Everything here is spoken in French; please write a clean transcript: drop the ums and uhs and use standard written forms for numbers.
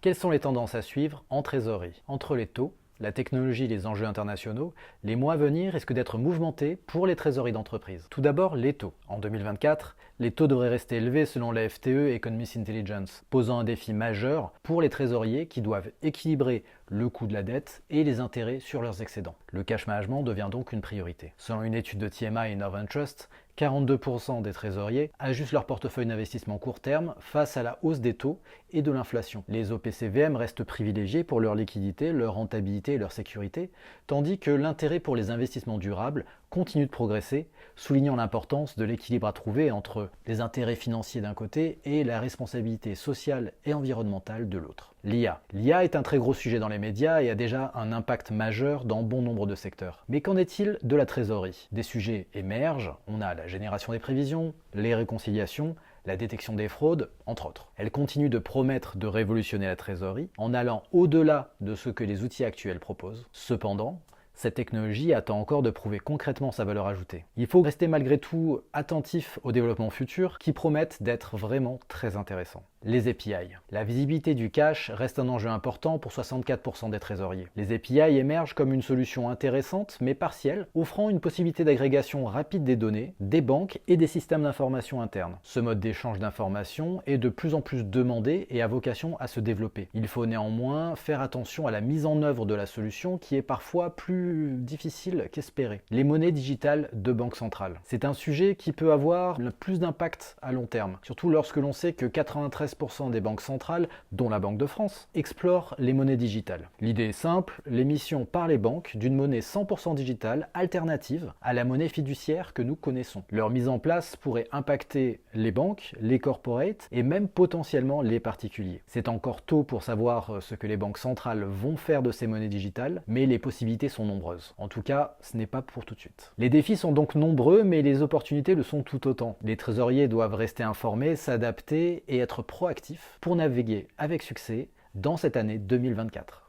Quelles sont les tendances à suivre en trésorerie? Entre les taux, la technologie et les enjeux internationaux, les mois à venir risquent d'être mouvementés pour les trésoreries d'entreprise. Tout d'abord, les taux. En 2024, les taux devraient rester élevés selon la FTE Economist Intelligence, posant un défi majeur pour les trésoriers qui doivent équilibrer le coût de la dette et les intérêts sur leurs excédents. Le cash management devient donc une priorité. Selon une étude de TMI et Northern Trust, 42% des trésoriers ajustent leur portefeuille d'investissement court terme face à la hausse des taux et de l'inflation. Les OPCVM restent privilégiés pour leur liquidité, leur rentabilité et leur sécurité, tandis que l'intérêt pour les investissements durables continue de progresser, soulignant l'importance de l'équilibre à trouver entre les intérêts financiers d'un côté et la responsabilité sociale et environnementale de l'autre. L'IA. L'IA est un très gros sujet dans les médias et a déjà un impact majeur dans bon nombre de secteurs. Mais qu'en est-il de la trésorerie? Des sujets émergent, on a la génération des prévisions, les réconciliations, la détection des fraudes, entre autres. Elle continue de promettre de révolutionner la trésorerie en allant au-delà de ce que les outils actuels proposent. Cependant, cette technologie attend encore de prouver concrètement sa valeur ajoutée. Il faut rester malgré tout attentif aux développements futurs qui promettent d'être vraiment très intéressants. Les API. La visibilité du cash reste un enjeu important pour 64% des trésoriers. Les API émergent comme une solution intéressante mais partielle, offrant une possibilité d'agrégation rapide des données, des banques et des systèmes d'information internes. Ce mode d'échange d'informations est de plus en plus demandé et a vocation à se développer. Il faut néanmoins faire attention à la mise en œuvre de la solution qui est parfois plus difficile qu'espéré. Les monnaies digitales de banque centrale. C'est un sujet qui peut avoir le plus d'impact à long terme, surtout lorsque l'on sait que 93% des banques centrales, dont la Banque de France, explorent les monnaies digitales. L'idée est simple, l'émission par les banques d'une monnaie 100% digitale alternative à la monnaie fiduciaire que nous connaissons. Leur mise en place pourrait impacter les banques, les corporates et même potentiellement les particuliers. C'est encore tôt pour savoir ce que les banques centrales vont faire de ces monnaies digitales, mais les possibilités sont nombreuses. En tout cas, ce n'est pas pour tout de suite. Les défis sont donc nombreux, mais les opportunités le sont tout autant. Les trésoriers doivent rester informés, s'adapter et être proactifs pour naviguer avec succès dans cette année 2024.